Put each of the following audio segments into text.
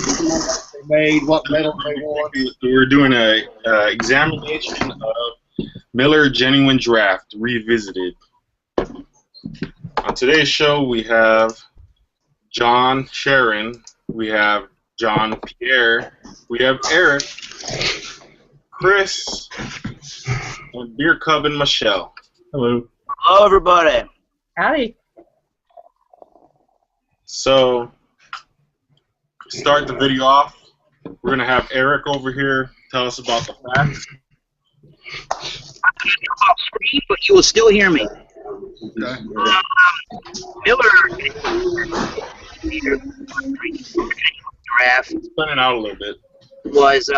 they made, what medal they won. We're doing a examination of Miller Genuine Draft Revisited. On today's show, we have John Sharon, we have John Pierre, we have Eric, Chris, and Beer Cub and Michelle. Hello. Hello, everybody. Howdy. So, to start the video off, we're going to have Eric over here tell us about the facts. I'm off screen, but you will still hear me. Okay. Miller draft Spinning out a little bit. was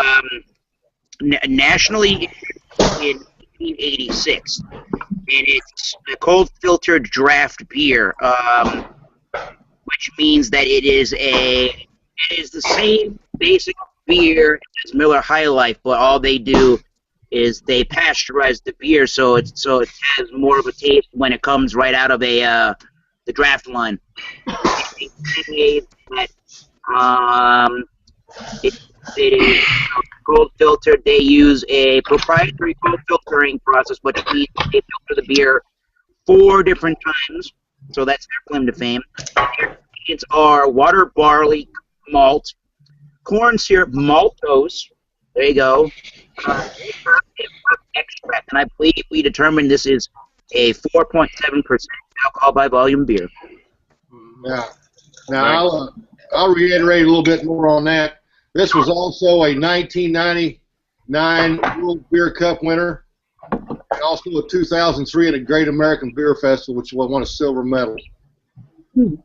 nationally in 1886, and it's a cold filtered draft beer, which means that it is the same basic beer as Miller High Life, but all they do is they pasteurize the beer so it has more of a taste when it comes right out of the draft line. It is cold filtered. They use a proprietary cold filtering process, which means they filter the beer 4 different times. So that's their claim to fame. Their ingredients are water, barley, malt, corn syrup, maltose. There you go. Extract, and I believe we determined this is a 4.7% alcohol by volume beer. Now I'll reiterate a little bit more on that. This was also a 1999 World Beer Cup winner, and also a 2003 at a Great American Beer Festival, which won a silver medal. So,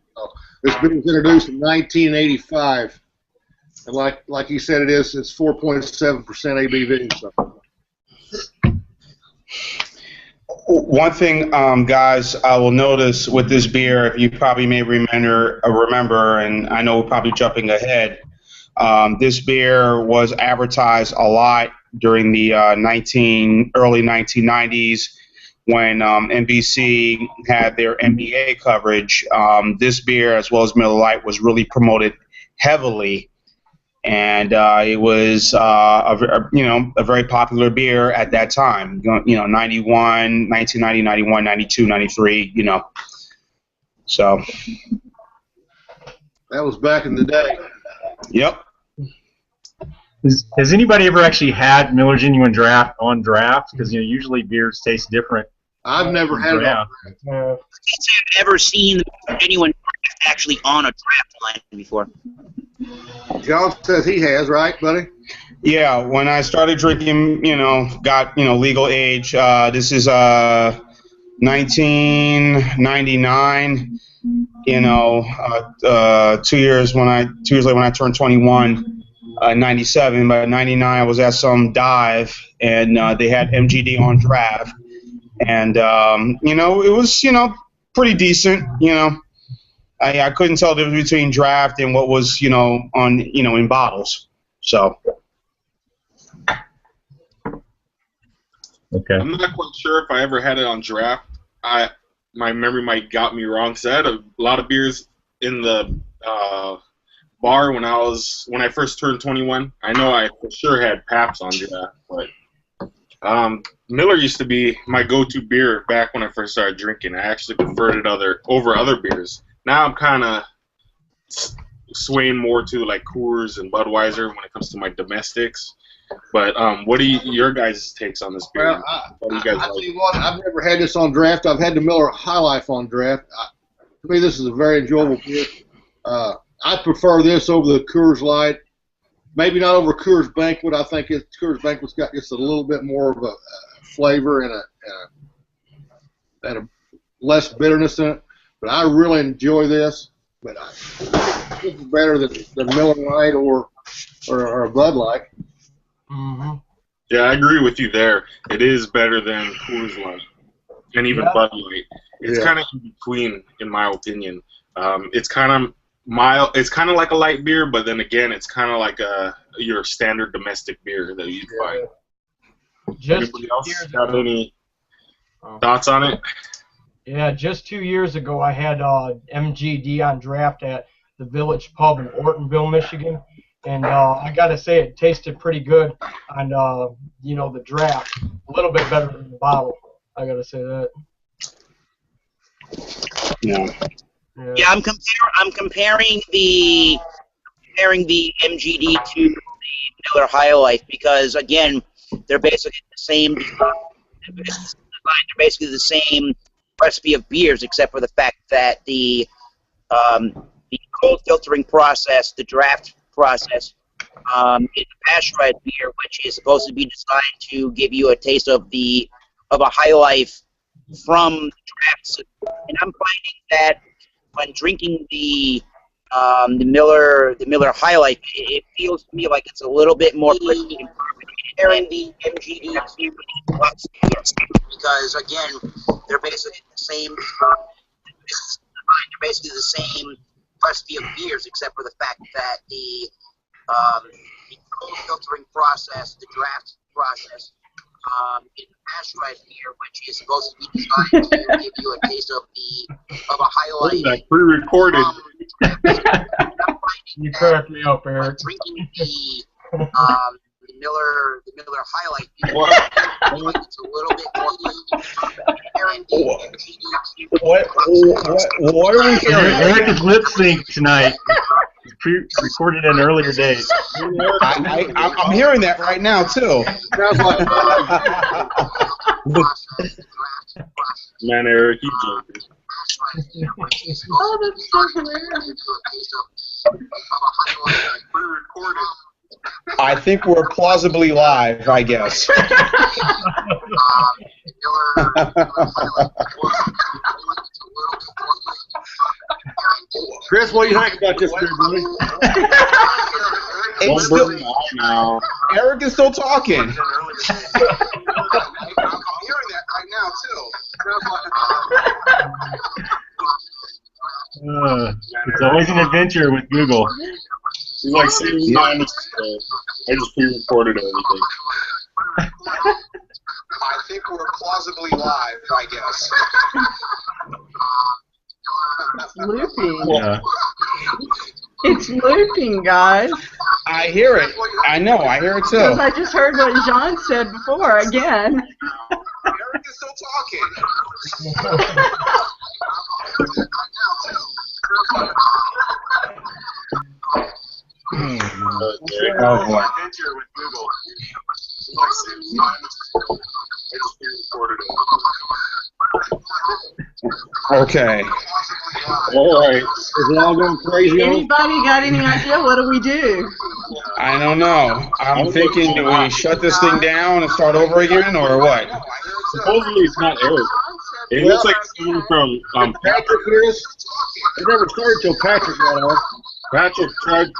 this beer was introduced in 1985, and like you said, it's 4.7% ABV. So. One thing, guys, I will notice with this beer, if you probably may remember, and I know we're probably jumping ahead, this beer was advertised a lot during the early 1990s when NBC had their NBA coverage. This beer, as well as Miller Lite, was really promoted heavily, and it was a very popular beer at that time. 1990, 91, 92, 93. So That was back in the day. Yep. Has anybody ever actually had Miller Genuine Draft on draft? Because usually beers taste different. I've never had it on draft. I've ever seen Genuine Draft actually on a draft line before. John says he has, right, buddy? Yeah, when I started drinking, got legal age. This is 1999. 2 years later when I turned 21. 97, but 99 I was at some dive and they had MGD on draft, and it was pretty decent. I couldn't tell the difference between draft and what was on in bottles. So Okay. I'm not quite sure if I ever had it on draft. My memory might got me wrong, because I had a lot of beers in the bar when I first turned 21. I know I for sure had Pabst on draft, but Miller used to be my go-to beer back when I first started drinking. I actually preferred it over other beers. Now I'm kind of swaying more to like Coors and Budweiser when it comes to my domestics. But what are your guys' takes on this beer? Well, What do you guys I like? tell you what, I've never had this on draft. I've had the Miller High Life on draft. To me, this is a very enjoyable beer. I prefer this over the Coors Light. Maybe not over Coors Banquet. I think Coors Banquet's got just a little bit more of a flavor and a less bitterness in it. But I really enjoy this. But this is better than Miller Lite or a Bud Light. Mm-hmm. Yeah, I agree with you there. It is better than Coors Light and even Bud Light. It's kind of in between, in my opinion. It's kind of mild. It's kind of like a light beer, but then again, it's kind of like your standard domestic beer that you'd find. Anybody else got any thoughts on it? Yeah, just 2 years ago, I had MGD on draft at the Village Pub in Ortonville, Michigan, and I gotta say it tasted pretty good on you know, the draft. A little bit better than the bottle. I gotta say that. Yeah. Yeah, I'm comparing the MGD to the Miller High Life because again, they're basically the same design. They're basically the same recipe of beers, except for the fact that the cold filtering process, the draft process, is a pasteurized beer, which is supposed to be designed to give you a taste of a High Life from the draft system. And I'm finding that when drinking the Miller High Life, it feels to me like it's a little bit more crispy and comparing the MGD to the Deluxe beers because again, they're basically the same. They're basically the same recipe of beers, except for the fact that the cold filtering process, the draft process, is a pasteurized beer, which is supposed to be designed to give you a taste of a High What is Life. that? Pre-recorded. You cracked me up, Eric. Drinking the Miller High Life beer, What? like it's a little bit more comparing the What are we hearing? Eric is lip sync tonight. Recorded in earlier days. I'm hearing that right now too. Man, Eric, you joking. I think we're plausibly live, I guess. Chris, what do you think about this beer, buddy? It's Don't still, bring it out now. Eric is still talking. I'm hearing that right now too. It's always an adventure with Google. He's like 79 minutes ago. I just pre-recorded everything. I think we're plausibly live, I guess. Looping. Yeah. It's looping, guys. I hear it. I know. I hear it too. Because I just heard what Jean said before again. Eric is still talking. Oh boy. Adventure with Google. He's like 79 minutes ago. I just pre-recorded it. Okay. All right. Is it all going crazy on? Anybody got any idea? What do we do? I don't know. I'm thinking, do we shut this thing down and start over again, or what? Supposedly it's not Eric. It looks like someone from Patrick here is. It never started till Patrick got on. Patrick tried to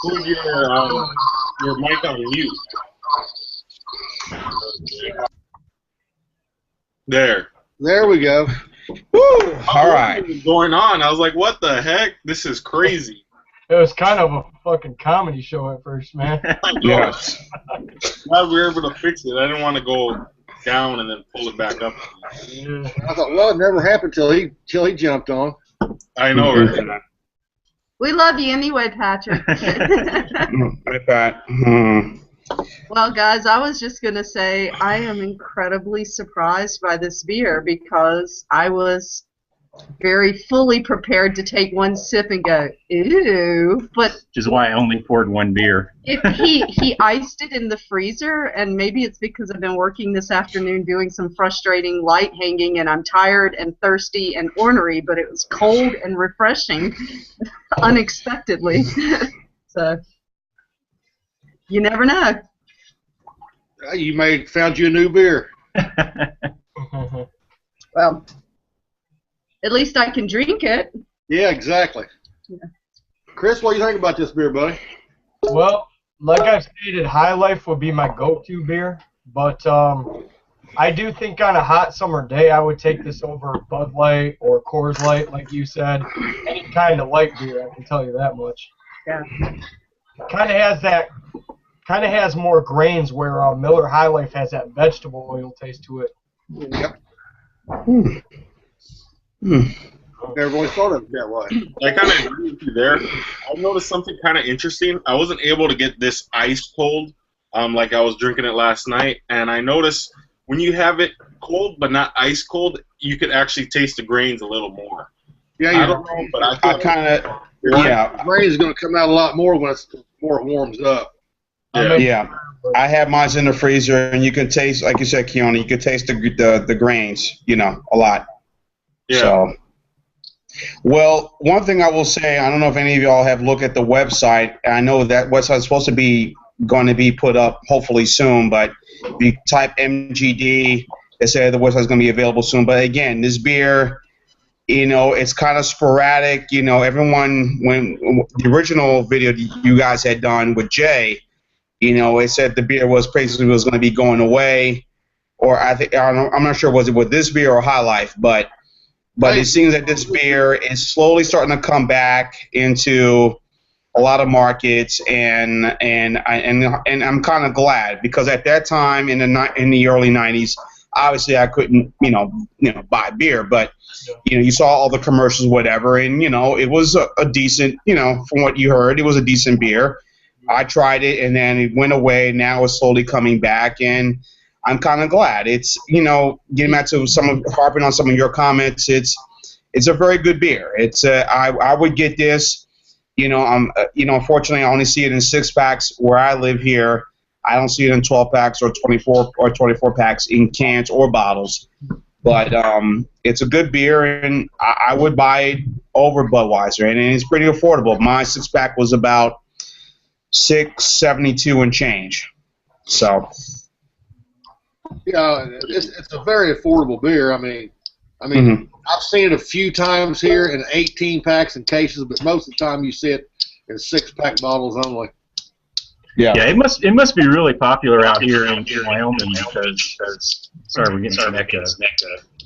put your mic on mute. There. There we go. Woo! All right. What was going on? I was like, what the heck? This is crazy. It was kind of a fucking comedy show at first, man. Yes. Glad we were able to fix it. I didn't want to go down and then pull it back up. Yeah. I thought, well, it never happened till he jumped on. I know, right? We love you anyway, Patrick. Like that. Well, guys, I was just going to say I am incredibly surprised by this beer because I was very fully prepared to take one sip and go, ew. But Which is why I only poured one beer. he iced it in the freezer, and maybe it's because I've been working this afternoon doing some frustrating light hanging, and I'm tired and thirsty and ornery, but it was cold and refreshing unexpectedly. So you never know. You may have found you a new beer. Well, at least I can drink it. Yeah, exactly. Yeah. Chris, what do you think about this beer, buddy? Well, like I've stated, High Life would be my go-to beer, but I do think on a hot summer day I would take this over Bud Light or Coors Light, like you said. Any kind of light beer, I can tell you that much. Yeah. Kind of has more grains, where Miller High Life has that vegetable oil taste to it. Yep. Never really thought of it that way. I kind of agree with you there. I noticed something kind of interesting. I wasn't able to get this ice cold, like I was drinking it last night, and I noticed when you have it cold but not ice cold, you could actually taste the grains a little more. Yeah, I don't know, but I kind of, yeah. Grain is going to come out a lot more when it's more it warms up. Yeah, I have mine in the freezer, and you can taste, like you said, Keone, you can taste the grains, you know, a lot. Yeah. So, well, one thing I will say, I don't know if any of y'all have looked at the website. I know that website is supposed to be going to be put up hopefully soon, but if you type MGD, they say the website is going to be available soon. But again, this beer, you know, it's kind of sporadic. You know, everyone, when the original video you guys had done with Jay, you know, it said the beer was basically going to be going away, or I'm not sure was it with this beer or High Life, but it seems that this beer is slowly starting to come back into a lot of markets, and I'm kind of glad, because at that time in the early 90s, obviously I couldn't buy beer, but you saw all the commercials, whatever, and it was a decent, from what you heard, it was a decent beer. I tried it, and then it went away. Now it's slowly coming back, and I'm kind of glad. It's, getting back to harping on some of your comments, it's a very good beer. It's I would get this. Unfortunately, I only see it in 6-packs where I live here. I don't see it in 12-packs or 24 packs in cans or bottles. But it's a good beer, and I would buy it over Budweiser, and it's pretty affordable. My 6-pack was about $6.72 and change. So. Yeah, it's a very affordable beer. I mean, Mm-hmm. I've seen it a few times here in 18 packs and cases, but most of the time you see it in 6-pack bottles only. Yeah, it must be really popular out here in Wyoming because sorry, we're getting some echo.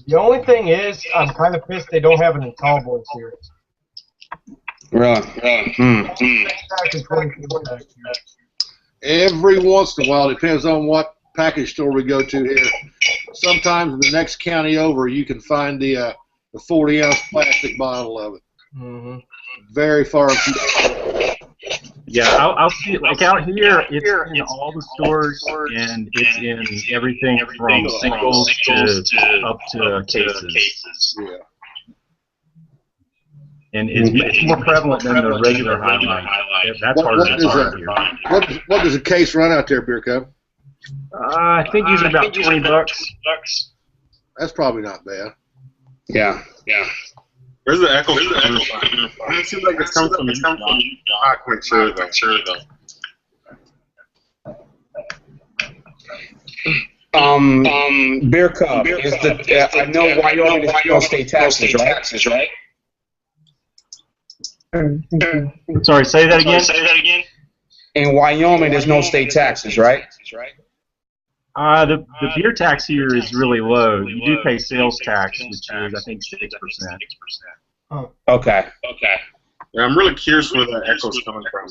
The only thing is, I'm kind of pissed they don't have it in tall boys here. Really? Every once in a while, depends on what package store we go to here. Sometimes in the next county over, you can find the 40-ounce plastic bottle of it. Mm-hmm. Very far. Yeah, I'll see it like out here. It's in all the stores, and it's in everything from singles to up to cases. Yeah. And it's more prevalent than the regular Highlight. That's harder to find here. What does a case run out there, Beer Cub? I think usually about $20. That's probably not bad. Yeah. Where's the echo? It seems like it's coming from you. I'm not quite sure though. Beer Cub is I know Wyoming is no state taxes, right? Sorry, say that again. In Wyoming, there's no state taxes, right? The beer tax here is really low. You do pay sales tax, which is I think 6%. Okay. Yeah, I'm really curious where the echo's coming from.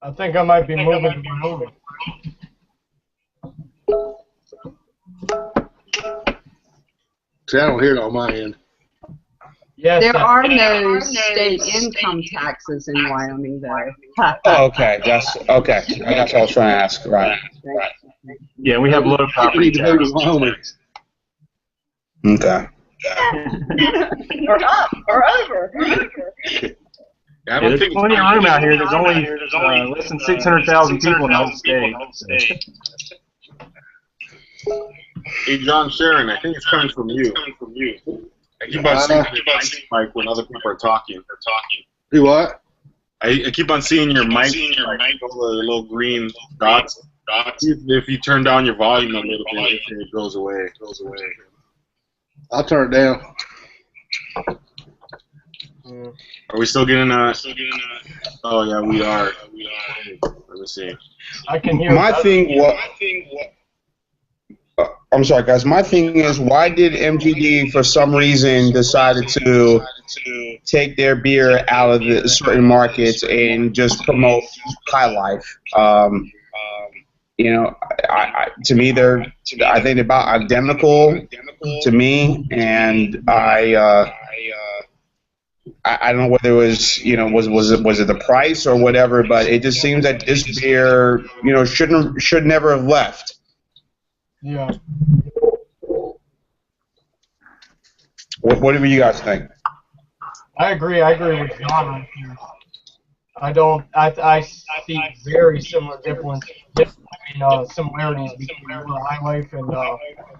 I think I might be moving to Wyoming. See, I don't hear it on my end. Yes, There are no state income taxes in Wyoming, though. Oh, okay. That's okay. That's what I was trying to ask. Right. Yeah, we have low We property need to move to tax. Wyoming. Okay. Or up, or over. Yeah, I don't There's think plenty of room out here. There's only less than 600,000 people in the whole state. Hey, John Sharon, I think it's coming from you. I keep on seeing your mic when other people are talking. Do what? I keep on seeing your mic, like, all the little green dots. If you turn down your volume a little bit, it goes away. I'll turn it down. Are we still getting Oh yeah, we are. Let me see. I can hear My thing was. I'm sorry, guys. My thing is, why did MGD, for some reason, decided to take their beer out of the certain markets and just promote High Life? To me, I think they're about identical to me, and I don't know whether it was, was it the price or whatever, but it just seems that this beer, should never have left. Yeah. What do you guys think? I agree with John right here. I see very similar similarities between Miller High Life and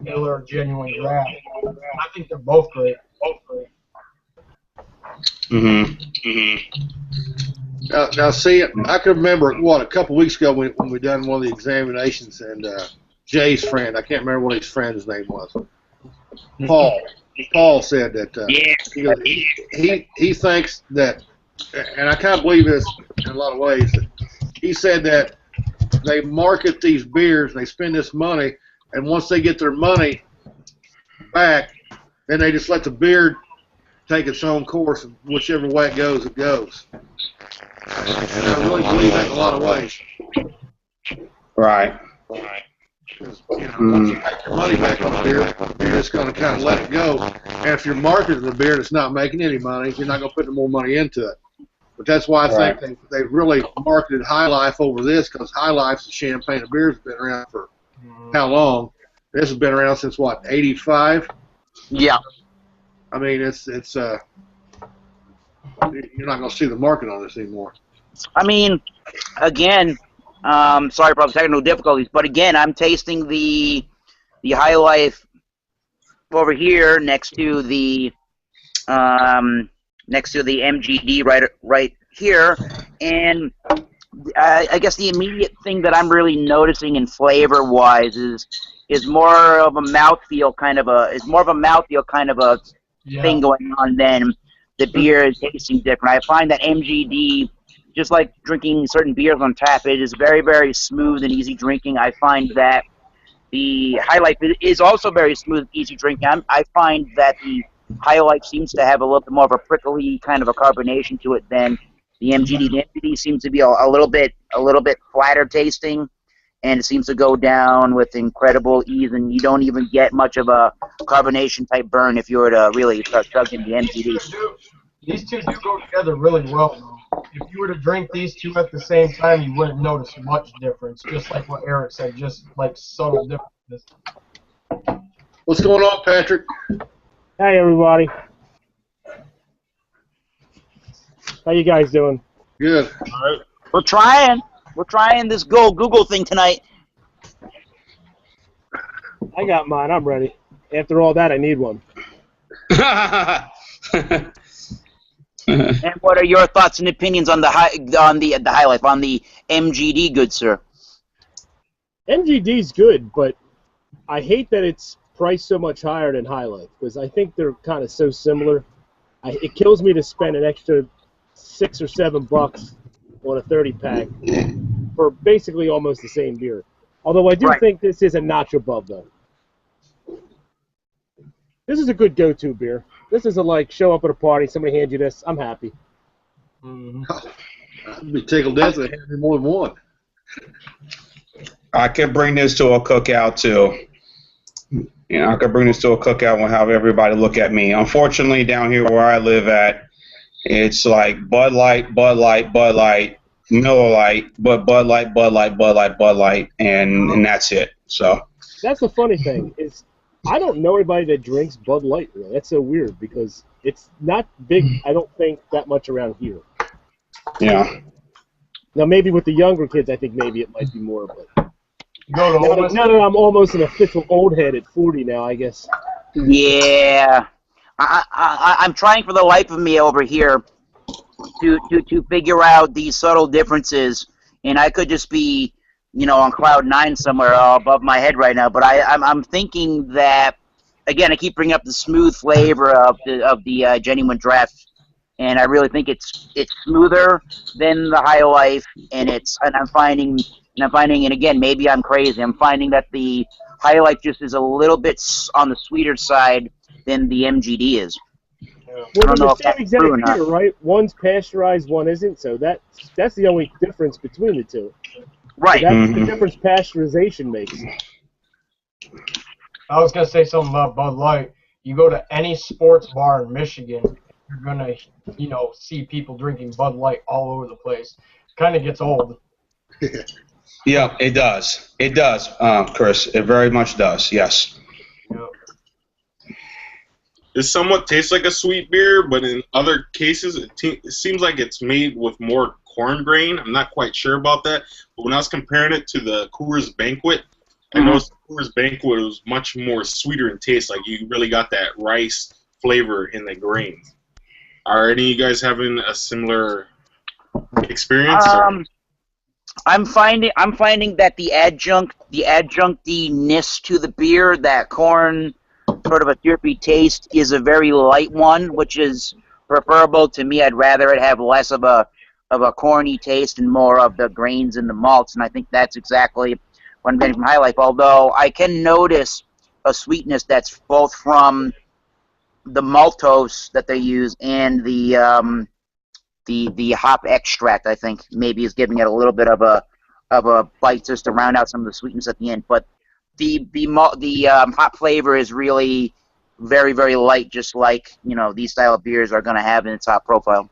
Miller Genuine Draft. I think they're both great. Now, see, I can remember a couple weeks ago when we done one of the examinations, and Jay's friend, I can't remember what his friend's name was, Paul. Paul said that he thinks that, and I kind of believe this in a lot of ways. That he said that they market these beers, they spend this money, and once they get their money back, then they just let the beer take its own course, and whichever way it goes, it goes. And I really believe that in a lot of ways. Right. Because, once you make your money back on the beer, you're just going to kind of let it go. And if you're marketing the beer and it's not making any money, you're not going to put any more money into it. But that's why I think they've really marketed High Life over this, because High Life's the champagne of beer has been around for how long? This has been around since, what, 85? Yeah. I mean, it's you're not going to see the market on this anymore. I mean, again, sorry for the technical difficulties, but again, I'm tasting the High Life over here next to the MGD right here, and I guess the immediate thing that I'm really noticing in flavor-wise is more of a mouthfeel kind of a thing going on than the beer is tasting different. I find that MGD, just like drinking certain beers on tap, it is very, very smooth and easy drinking. I find that the High Life is also very smooth, easy drinking. I find that the High Life seems to have a little bit more of a prickly kind of a carbonation to it than the MGD. The MGD seems to be a little bit flatter tasting, and it seems to go down with incredible ease, and you don't even get much of a carbonation type burn if you were to really start chugging the MGD. These two do go together really well, though. If you were to drink these two at the same time, you wouldn't notice much difference, just like what Eric said, just like subtle differences. What's going on, Patrick? Hey, everybody. How you guys doing? Good. All right. We're trying this Google thing tonight. I got mine. I'm ready. After all that, I need one. And what are your thoughts and opinions on the High Life, on the MGD, good sir? MGD's good, but I hate that it's priced so much higher than High Life, because I think they're kind of so similar. It kills me to spend an extra $6 or $7 on a 30-pack for basically almost the same beer. Although I do think this is a notch above, though. This is a good go-to beer. This is a, show up at a party, somebody hands you this, I'm happy. I'd be tickled death if I had more than one. I could bring this to a cookout, too. I could bring this to a cookout and have everybody look at me. Unfortunately, down here where I live at, it's like Bud Light, Bud Light, Bud Light, Miller Lite, but Bud Light, Bud Light, Bud Light, Bud Light, and that's it. So that's the funny thing is, I don't know anybody that drinks Bud Light. Really. That's so weird because it's not big. I don't think that much around here. Yeah. Now maybe with the younger kids, I think maybe it might be more. But now that I'm almost an official old head at 40 now, I guess. Yeah. I'm trying for the life of me over here to figure out these subtle differences, and I could just be, on cloud 9 somewhere above my head right now. But I'm thinking that, again, I keep bringing up the smooth flavor of the Genuine Draft, and I really think it's smoother than the High Life, and I'm finding, and again, maybe I'm crazy. I'm finding that the High Life just is a little bit on the sweeter side than the MGD is. Well, they're the same exact beer, right? One's pasteurized, one isn't, so that's the only difference between the two. Right. So that's the difference pasteurization makes. I was going to say something about Bud Light. You go to any sports bar in Michigan, you're gonna, see people drinking Bud Light all over the place. Kind of gets old. Yeah, it does. It does, Chris. It very much does. Yes. Yep. It somewhat tastes like a sweet beer, but in other cases, it seems like it's made with more corn grain. I'm not quite sure about that. But when I was comparing it to the Coors Banquet, I noticed the Coors Banquet was much more sweeter in taste. Like you really got that rice flavor in the grains. Are any of you guys having a similar experience? I'm finding that the adjunctiness to the beer, that corn sort of a syrupy taste, is a very light one, which is preferable to me. I'd rather it have less of a corny taste and more of the grains and the malts, and I think that's exactly what I'm getting from High Life. Although I can notice a sweetness that's both from the maltose that they use and the hop extract. I think maybe is giving it a little bit of a bite just to round out some of the sweetness at the end. But the hop flavor is really very, very light, just like these style of beers are going to have in its hop profile.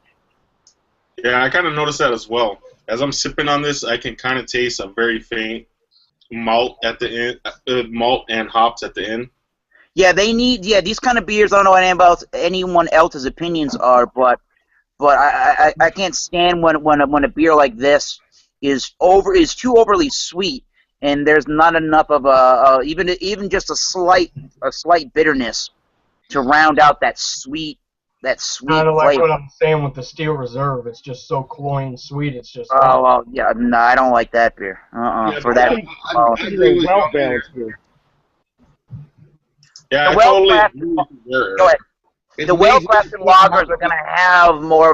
Yeah, I kind of noticed that as well. As I'm sipping on this, I can kind of taste a very faint malt at the end, malt and hops at the end. Yeah, these kind of beers. I don't know what anyone else's opinions are, but I can't stand when a beer like this is too overly sweet, and there's not enough of even just a slight bitterness to round out that sweet Kind of like flavor. what I'm saying with the Steel Reserve. It's just so cloying sweet. It's just. Oh well, yeah, no, I don't like that beer. Yeah, For that. I agree with you on there. Well-balanced beer. Yeah, I The totally well-crafted- agree with you there. Go ahead. It's The amazing. well-crafted lagers are going to have more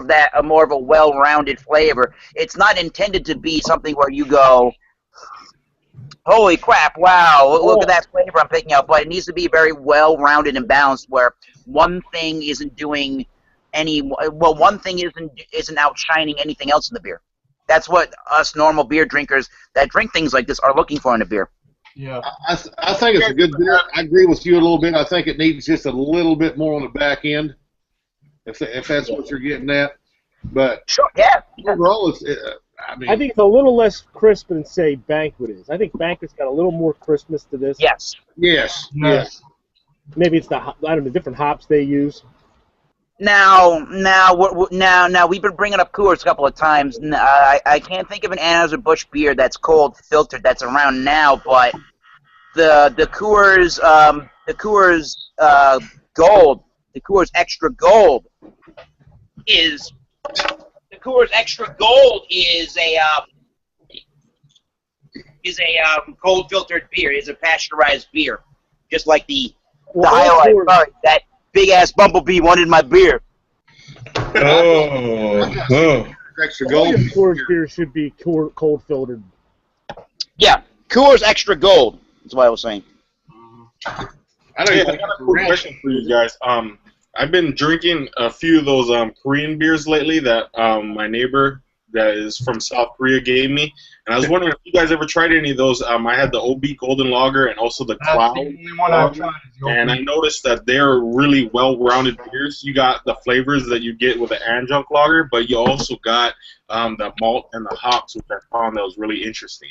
of a well-rounded flavor. It's not intended to be something where you go, holy crap, wow, look at that flavor I'm picking up. But it needs to be very well-rounded and balanced, where one thing isn't doing one thing isn't outshining anything else in the beer. That's what us normal beer drinkers that drink things like this are looking for in a beer. Yeah. I think it's a good beer. I agree with you a little bit. I think it needs just a little bit more on the back end, if that's what you're getting at. But Sure, yeah. overall, I think it's a little less crisp than, say, Banquet is. I think Banquet's got a little more crispness to this. Yes. yes. Maybe it's the different hops they use. Now, we've been bringing up Coors a couple of times. I can't think of an Anheuser-Busch beer that's cold filtered that's around now, but the Coors Gold, the Coors Extra Gold is a cold filtered beer. Is a pasteurized beer, just like the Highlight. Sorry, that big ass bumblebee wanted my beer. Extra All gold. your Coors beer should be cold filtered. Yeah, Coors Extra Gold. That's what I was saying. I know Hey, you I got a quick question for you guys. I've been drinking a few of those Korean beers lately that my neighbor that is from South Korea gave me, and I was wondering if you guys ever tried any of those. I had the OB Golden Lager and also the That's Cloud. the only one I've tried. Is the And I noticed that they're really well-rounded beers. You got the flavors that you get with an adjunct lager, but you also got the malt and the hops, which I found that was really interesting.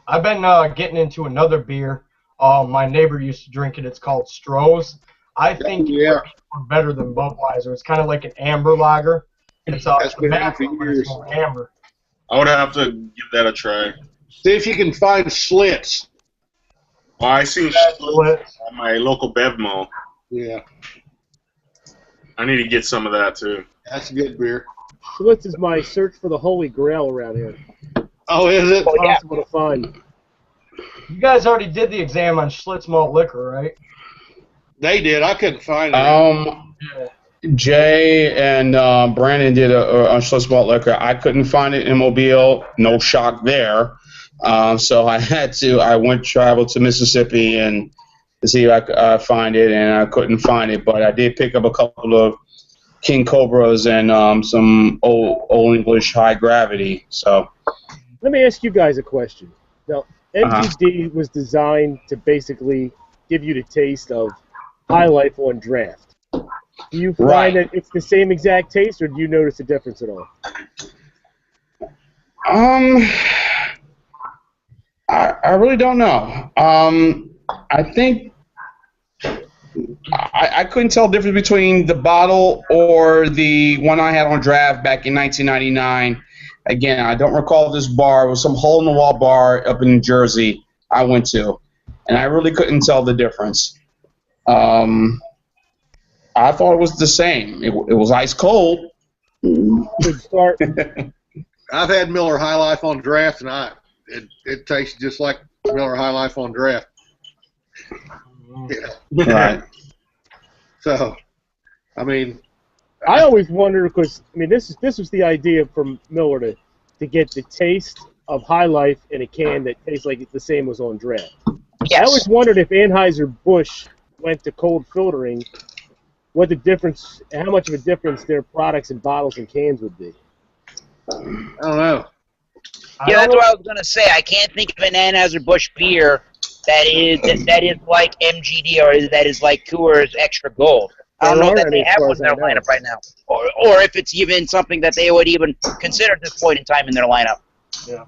I've been getting into another beer. My neighbor used to drink it. It's called Stroh's. I think Yeah. it's better than Budweiser. It's kind of like an amber lager. It's That's been out for macro, but it's years. more amber. I would have to give that a try. See if you can find Slits. Well, I seen Split. at my local Bevmo. Yeah, I need to get some of that too. that's a good beer. Schlitz is my search for the holy grail around here. Oh, is it? Impossible to find. You guys already did the exam on Schlitz malt liquor, right? They did. I couldn't find it. Yeah. Jay and Brandon did a Schlitz malt liquor. I couldn't find it in Mobile. No shock there. So I went travel to Mississippi and to see if I could find it, and I couldn't find it. But I did pick up a couple of King Cobras and some old English High Gravity. So Let me ask you guys a question. Now, MGD was designed to basically give you the taste of High Life on draft. Do you Right. find that it's the same exact taste, or do you notice a difference at all? I really don't know. I think I couldn't tell the difference between the bottle or the one I had on draft back in 1999. Again, I don't recall this bar. It was some hole-in-the-wall bar up in New Jersey I went to, and I really couldn't tell the difference. I thought it was the same. It was ice cold. Good start. I've had Miller High Life on draft, and it tastes just like Miller High Life on draft. Yeah. Right. So, I mean, I always wonder because I mean this was the idea from Miller to get the taste of High Life in a can that tastes like it's the same as on draft. I always wondered if Anheuser-Busch went to cold filtering, what the difference, how much of a difference their products and bottles and cans would be. I don't know. Yeah, that's what I was gonna say. I can't think of an Anheuser-Busch beer that is like MGD or that is like Coors Extra Gold. I don't know that they have one in their lineup right now, or if it's even something that they would even consider at this point in time in their lineup. Yeah,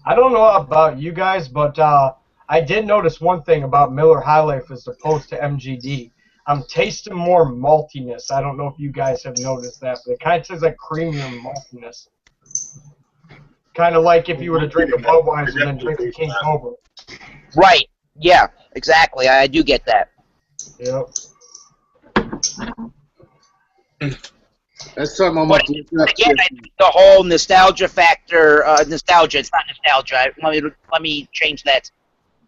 I don't know about you guys, but I did notice one thing about Miller High Life as opposed to MGD. I'm tasting more maltiness. I don't know if you guys have noticed that, but it kind of tastes like creamier maltiness. Kind of like if you were to drink a Budweiser and then drink a King Cobra. Right. Yeah. Exactly. I do get that. Yep. That's something I'm But again, I think the whole nostalgia factor. Nostalgia. It's not nostalgia. Let me change that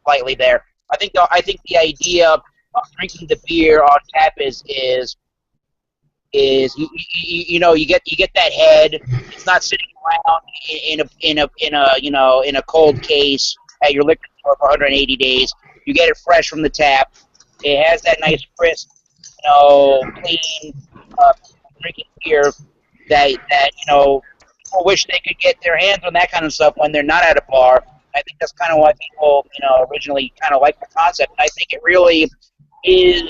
slightly there. I think the idea of drinking the beer on tap is you know you get that head. It's not sitting around in a cold case at your liquor store for 180 days. You get it fresh from the tap. It has that nice crisp, clean drinking beer that people wish they could get their hands on that kind of stuff when they're not at a bar. I think that's kind of why people originally kind of like the concept. And I think it really is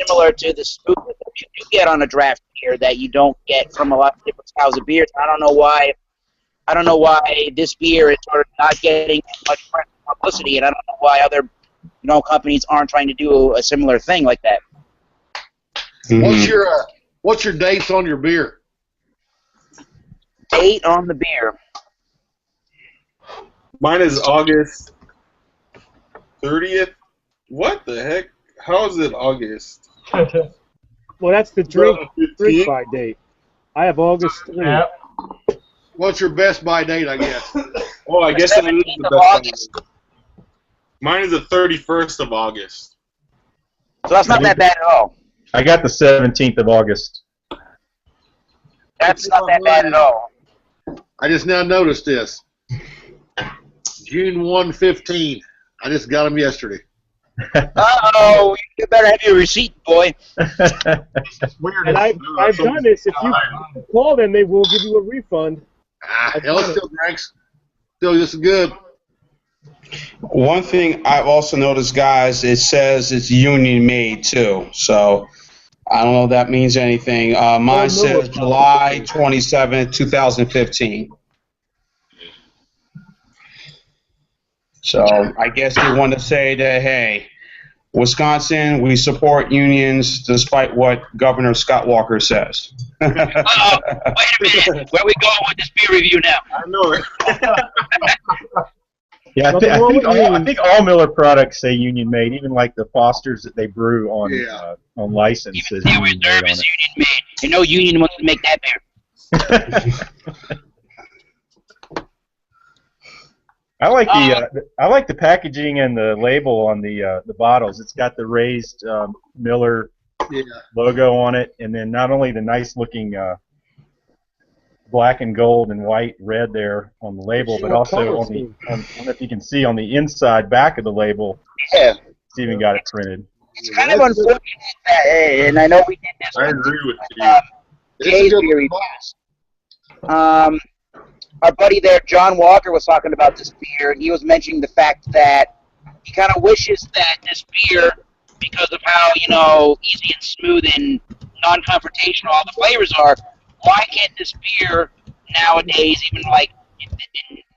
similar to the smoothness that you do get on a draft beer that you don't get from a lot of different styles of beers. I don't know why this beer is sort of not getting as much publicity, and I don't know why other companies aren't trying to do a similar thing like that. What's your dates on your beer? Date on the beer. Mine is August 30th. What the heck? How is it August? Well, that's the drink by date. I have August 3. Yeah. What's your best by date, I guess? Oh, I guess that is the best time. Mine is the 31st of August. So that's not that bad at all. I got the 17th of August. That's not that bad at all. I just now noticed this. June 1/15. I just got them yesterday. Uh-oh, you better have your receipt, boy. Weird. And I've done this. If you call them, they will give you a refund. Hell, it still drinks. Still just good. One thing I've also noticed, guys, it says it's union made too. So I don't know if that means anything. Mine says July 27th, 2015. So I guess they want to say that, hey, Wisconsin, we support unions despite what Governor Scott Walker says. Uh-oh, wait a minute. Where are we going with this beer review now? I know it. Yeah, I think all Miller products say union made, even like the Fosters that they brew on license. Even the Reserve is union made. And no union wants to make that beer. I like the packaging and the label on the bottles. It's got the raised Miller logo on it, and then not only the nice looking black and gold and white red there on the label, but also on the I don't know if you can see on the inside back of the label. Yeah. It's even got it printed. It's kind of unfortunate that, and I know we did this. I agree with you. Jay's beer reviews. Our buddy there, John Walker, was talking about this beer, and he was mentioning the fact that he kind of wishes that this beer, because of how easy and smooth and non-confrontational all the flavors are, why can't this beer nowadays, even like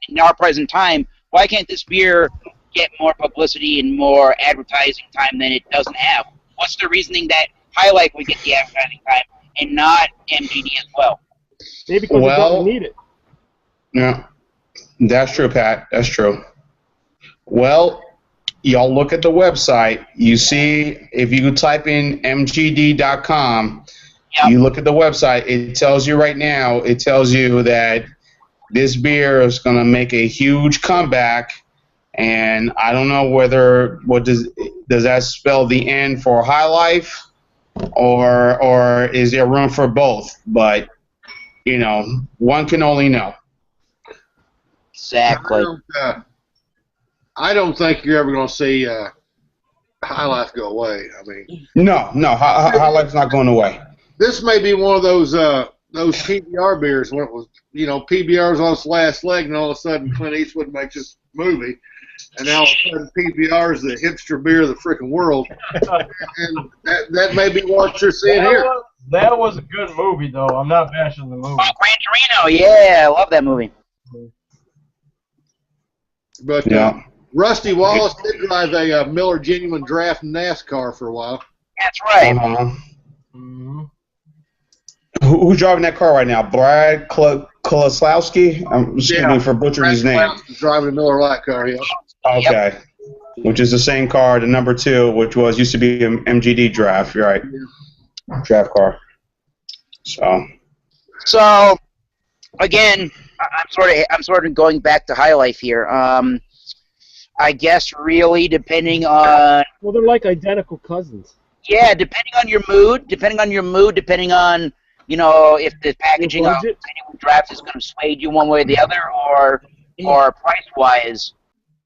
in our present time, why can't this beer get more publicity and more advertising time than it doesn't have? What's the reasoning that High Life would get the advertising time and not MGD as well? Maybe because it doesn't need it. Yeah, that's true, Pat. That's true. Well, y'all look at the website. You see, if you type in mgd.com, you look at the website, it tells you right now, it tells you that this beer is going to make a huge comeback, and I don't know whether, does that spell the end for High Life, or is there room for both? But, you know, one can only know. Exactly. I don't think you're ever going to see High Life go away. I mean, no, High Life's not going away. This may be one of those PBR beers when it was, you know, PBR was on its last leg, and all of a sudden Clint Eastwood makes this movie, and now all of a sudden PBR is the hipster beer of the freaking world, and that may be what you're seeing here. That was a good movie, though. I'm not bashing the movie. Oh, Gran Torino, yeah, I love that movie. But Rusty Wallace did drive a Miller Genuine Draft NASCAR for a while. That's right. Mm-hmm. Who's driving that car right now? Brad Kolosowski? Excuse me for butchering his name. Driving a Miller Lite car, yeah. Okay. Yep. Which is the same car, the number 2, which used to be an MGD draft, right? Yeah. Draft car. So again, I'm sort of going back to High Life here. I guess really depending on. Well, they're like identical cousins. Yeah, depending on your mood, depending on, you know, if the packaging of Genuine Draft is going to sway you one way or the other, or price-wise,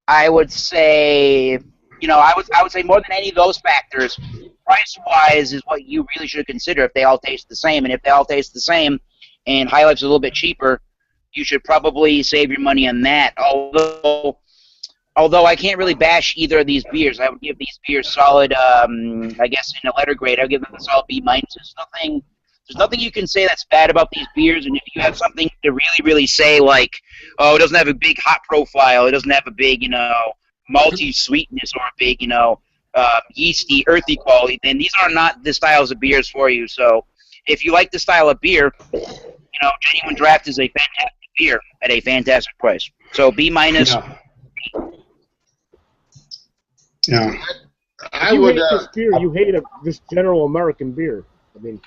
I would say, you know, I would say more than any of those factors, price-wise is what you really should consider if they all taste the same. And if they all taste the same, and High Life's a little bit cheaper, you should probably save your money on that. Although I can't really bash either of these beers. I would give these beers solid, I guess in a letter grade, I would give them a solid B-. There's nothing you can say that's bad about these beers, and if you have something to really, really say, like, oh, it doesn't have a big hop profile, it doesn't have a big, you know, malty sweetness or a big, you know, yeasty, earthy quality, then these are not the styles of beers for you. So if you like the style of beer, you know, Genuine Draft is a fantastic beer at a fantastic price. So B-. Yeah. I would. Hate this beer, you hate this general American beer. I mean.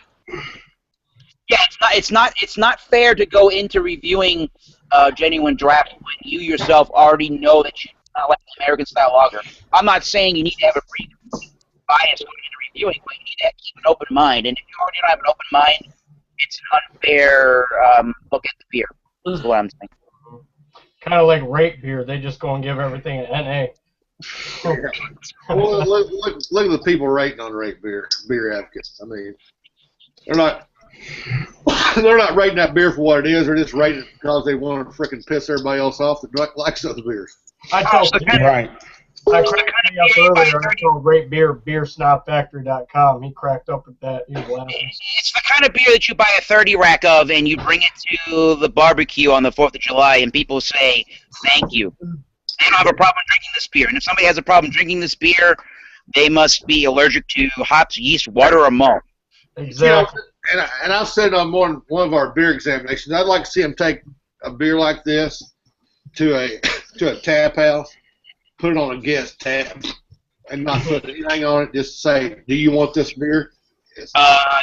Yeah, it's not fair to go into reviewing Genuine Draft when you yourself already know that you not like the American style lager. I'm not saying you need to have a pre bias going into reviewing, but you need to keep an open mind. And if you already don't have an open mind, it's an unfair look at the beer. That's what I'm saying. Kind of like rate beer, they just go and give everything an NA. Well, look at the people rating on Rate Beer Advocates. I mean, they're not rating that beer for what it is. They're just rating it because they want to frickin' piss everybody else off that likes those beers. I told I cracked me up earlier. I told Rate Beer, beersnobfactory.com. He cracked up at that. He was laughing. It's the kind of beer that you buy a 30 rack of and you bring it to the barbecue on the 4th of July and people say, thank you. They don't have a problem drinking this beer. And if somebody has a problem drinking this beer, they must be allergic to hops, yeast, water, or malt. Exactly. You know, and I've said on one of our beer examinations, I'd like to see them take a beer like this to a tap house, put it on a guest tap, and not put anything on it. Just say, "Do you want this beer?"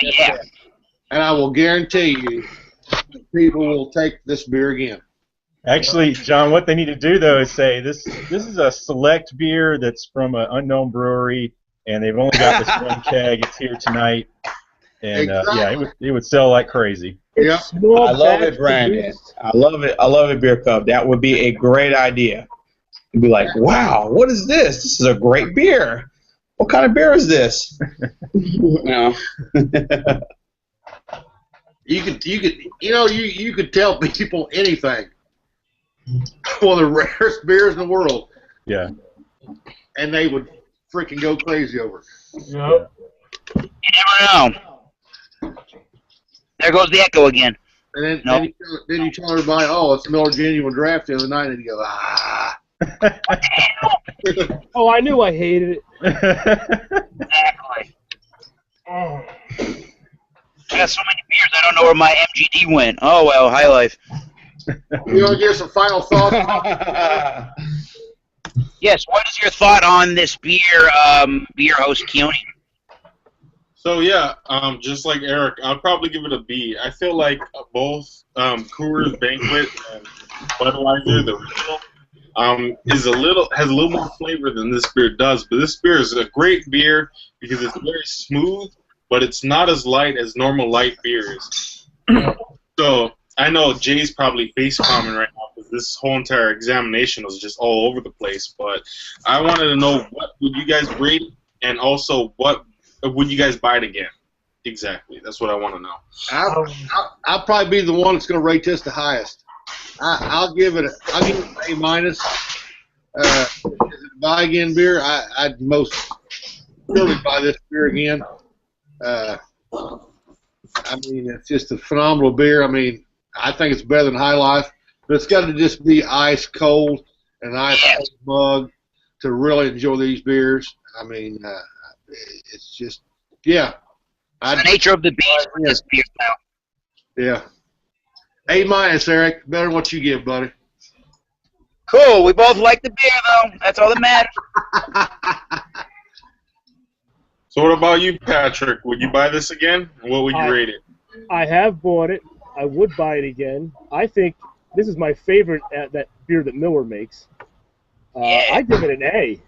Yeah. And I will guarantee you, people will take this beer again. Actually, John, what they need to do though is say this is a select beer that's from an unknown brewery, and they've only got this one keg. It's here tonight, and Exactly. yeah, it would sell like crazy. Yeah, I love it, Brandon. I love it, Beer Cup. That would be a great idea. You'd be like, wow, what is this? This is a great beer. What kind of beer is this? No. you could tell people anything. One of the rarest beers in the world. Yeah. And they would freaking go crazy over it. Yep. You never know. There goes the echo again. And then, Nope. then you tell everybody, oh, it's Miller Genuine Draft the other night, and you go, ah. Oh, I knew I hated it. Exactly. Oh. I got so many beers, I don't know where my MGD went. Oh, well, High Life. You want to give some final thoughts? Yes, what is your thought on this beer, beer host Keone? So yeah, just like Eric, I'll probably give it a B. I feel like both Coors Banquet and Budweiser, the original, has a little more flavor than this beer does. But this beer is a great beer because it's very smooth, but it's not as light as normal light beers. So I know Jay's probably face palming right now because this whole entire examination was just all over the place. But I wanted to know, what would you guys rate, and also what would you guys buy it again? Exactly. That's what I want to know. I'll probably be the one that's going to rate this the highest. I'll give it an A minus. Is it a buy again beer? I'd most surely buy this beer again. I mean, it's just a phenomenal beer. I mean, I think it's better than High Life, but it's got to just be ice cold and an ice cold mug to really enjoy these beers. I mean, it's just, yeah. The nature of the beast for this beer now. Yeah. A minus, Eric. Better than what you give, buddy. Cool. We both like the beer, though. That's all that matters. So what about you, Patrick? Would you buy this again? And what would you rate it? I have bought it. I would buy it again. I think this is my favorite that beer that Miller makes. I give it an A.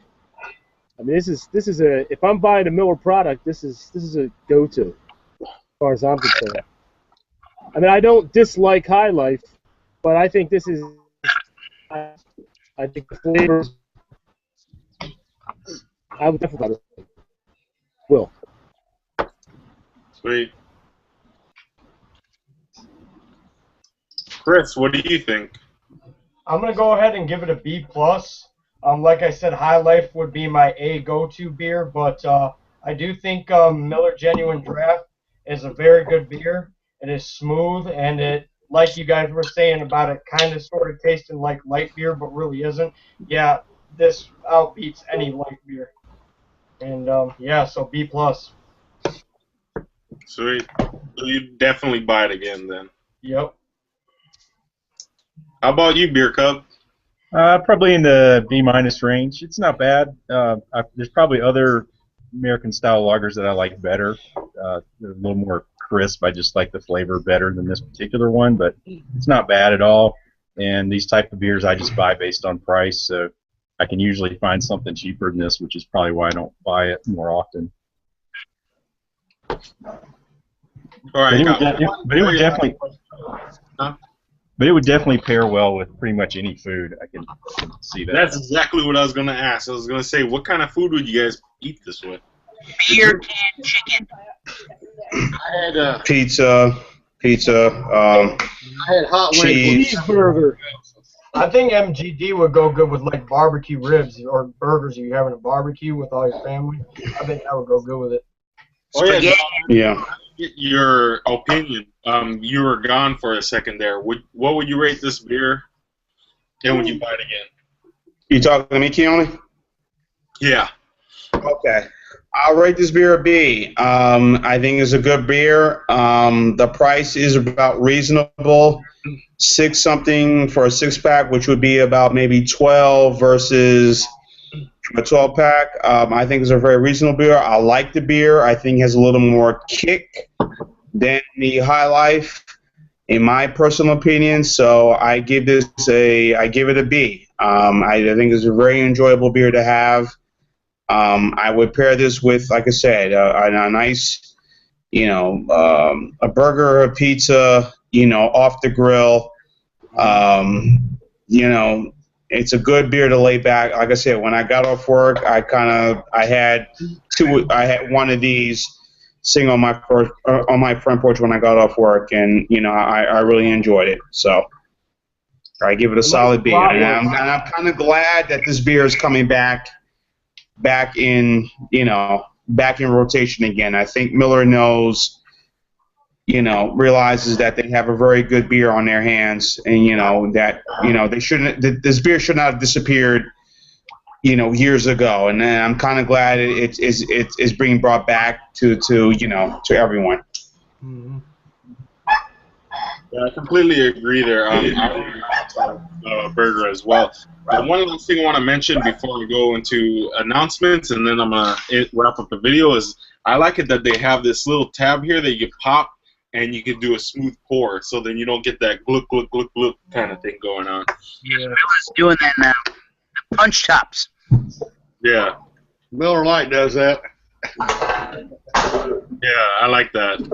I mean, this is a, if I'm buying a Miller product, this is a go-to, as far as I'm concerned. I mean, I don't dislike High Life, but I think this is, I think the flavors, I would definitely buy it. Will. Sweet. Chris, what do you think? I'm gonna go ahead and give it a B plus. Like I said, High Life would be my A go-to beer, but I do think Miller Genuine Draft is a very good beer. It is smooth, and it, like you guys were saying about it, kind of sort of tasting like light beer, but really isn't. Yeah, this outbeats any light beer. And yeah, so B plus. Sweet. So you definitely buy it again then. Yep. How about you, Beer Cup? Probably in the B minus range. It's not bad. There's probably other American style lagers that I like better. They're a little more crisp. I just like the flavor better than this particular one, but it's not bad at all. And these type of beers I just buy based on price, so I can usually find something cheaper than this, which is probably why I don't buy it more often. All right. But it would definitely pair well with pretty much any food. I can see that. That's exactly what I was going to ask. I was going to say, what kind of food would you guys eat this with? Beer, can, chicken. I had Pizza. I had hot wings. Cheeseburger. I think MGD would go good with like barbecue ribs or burgers you having a barbecue with all your family. I think that would go good with it. Oh, yeah. Spaghetti. Yeah. Your opinion. You were gone for a second there. What would you rate this beer, and would you buy it again? You talking to me, Keone? Yeah. Okay. I'll rate this beer a B. I think it's a good beer. The price is about reasonable. $6 something for a 6-pack, which would be about maybe 12 versus a 12-pack. I think it's a very reasonable beer. I like the beer. I think it has a little more kick than the High Life, in my personal opinion. So I give it a B. I think it's a very enjoyable beer to have. I would pair this with, like I said, a nice, a burger, a pizza, off the grill. It's a good beer to lay back. Like I said, when I got off work, I had one of these sitting on my front porch when I got off work, and I really enjoyed it. So I give it a solid B, and I'm kind of glad that this beer is coming back in rotation again. I think Miller knows realizes that they have a very good beer on their hands, and that they shouldn't. This beer should not have disappeared, years ago. And I'm kind of glad it's being brought back to everyone. Mhm. Yeah, I completely agree there. I like burger as well. One last thing I want to mention before we go into announcements, and then I'm gonna wrap up the video, is I like it that they have this little tab here that you pop, and you can do a smooth pour, so then you don't get that gluck gluck gluck gluck kind of thing going on. Yeah. Miller's doing that now. The punch tops. Yeah, Miller Lite does that. yeah, I like that. I'm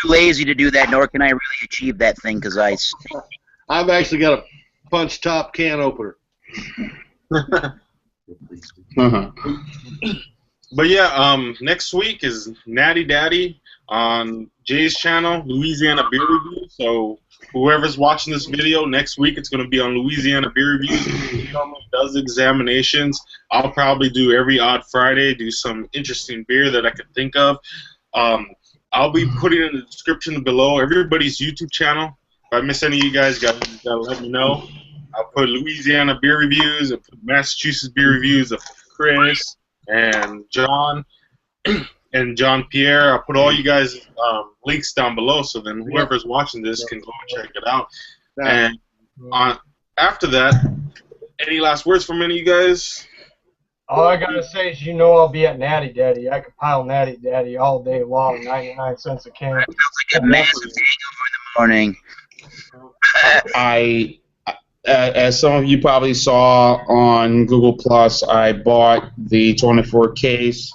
too lazy to do that, nor can I really achieve that thing because I stink. I've actually got a punch top can opener. Uh-huh. But yeah, next week is Natty Daddy on Jay's channel, Louisiana Beer Review. So whoever's watching this video, next week it's going to be on Louisiana Beer Reviews. He normally does examinations. I'll probably do every odd Friday, do some interesting beer that I could think of. I'll be putting in the description below everybody's YouTube channel. If I miss any of you guys, gotta let me know. I'll put Louisiana Beer Reviews, I'll put Massachusetts Beer Reviews of Chris and John and John Pierre. I'll put all you guys links down below, so then whoever's watching this can go and check it out. And after that, any last words from any of you guys? All I gotta say is, I'll be at Natty Daddy. I could pile Natty Daddy all day long, 99 cents a can. It feels like a massive hangover in the morning. As some of you probably saw on Google Plus, I bought the 24 case,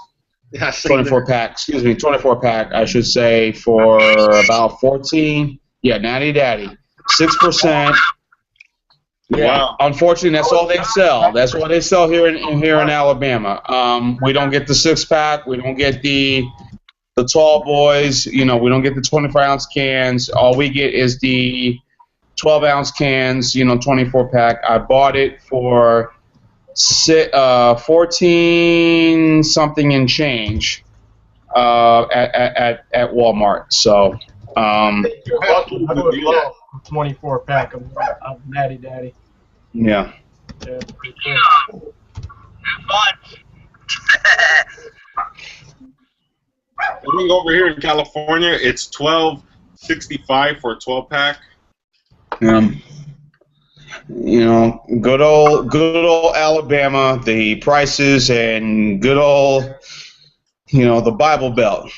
Yeah, 24 pack, 24 pack, I should say, for about 14. Yeah, Natty Daddy, 6%. Yeah. Wow. Unfortunately, that's all they sell. That's what they sell here in Alabama. We don't get the 6-pack. We don't get the tall boys. We don't get the 24-ounce cans. All we get is the 12-ounce cans. 24-pack. I bought it for 14 something and change at Walmart. So. I would love a 24 pack of Natty Daddy. Yeah. Yeah, Have fun. I think over here in California, it's $12.65 for a 12-pack. Good old Alabama, the prices, and good old, the Bible Belt.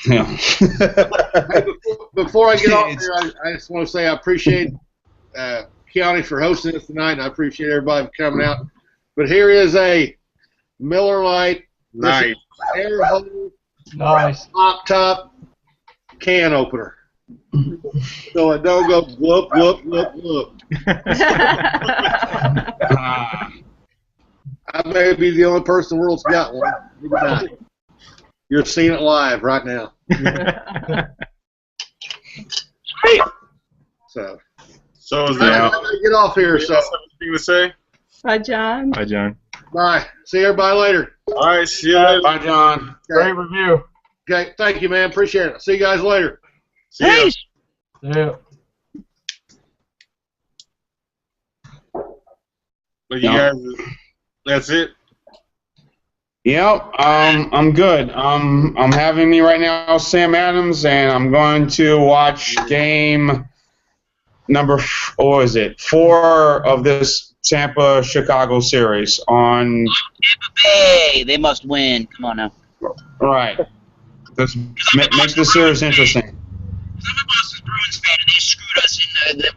Before I get off here, I just want to say I appreciate Keone for hosting us tonight, and I appreciate everybody for coming out. But here is a Miller Lite Nice. air hose nice. top can opener. So it don't go whoop, whoop, whoop, whoop. I may be the only person in the world that's got one. Maybe not. You're seeing it live right now. So So is I that gotta get off here. So anything to say? Bye, John. Hi, John. bye. See everybody later. All right, see you later. Bye, John. Great review. Okay, thank you, man. Appreciate it. See you guys later. See ya. Yeah. But you guys, that's it. Yep, I'm good. I'm having me right now, Sam Adams, and I'm going to watch game number 4 of this Tampa-Chicago series on. Tampa Bay, they must win. Come on now. Right. This makes the series interesting. I'm a Boston Bruins fan, and they screwed us in the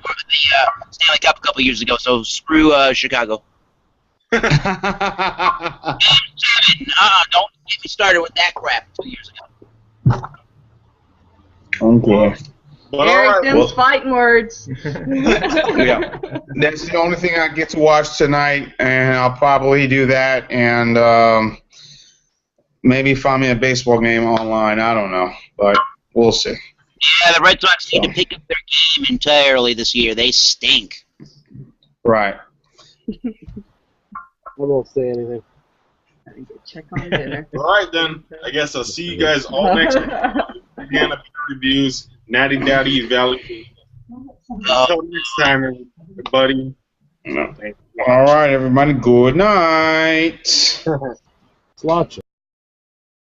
Stanley Cup a couple years ago. So screw Chicago. Don't get me started with that crap 2 years ago. Okay. But Eric, all right, them's fighting words. Yeah, that's the only thing I get to watch tonight, and I'll probably do that, and maybe find me a baseball game online. I don't know, but we'll see. Yeah, the Red Sox need to pick up their game entirely this year. They stink. Right. I won't say anything. Check on dinner. all right then. I guess I'll see you guys all next week. Again, reviews. Natty Daddy Valley. Until next time, everybody. All right, everybody. Good night. Sláinte.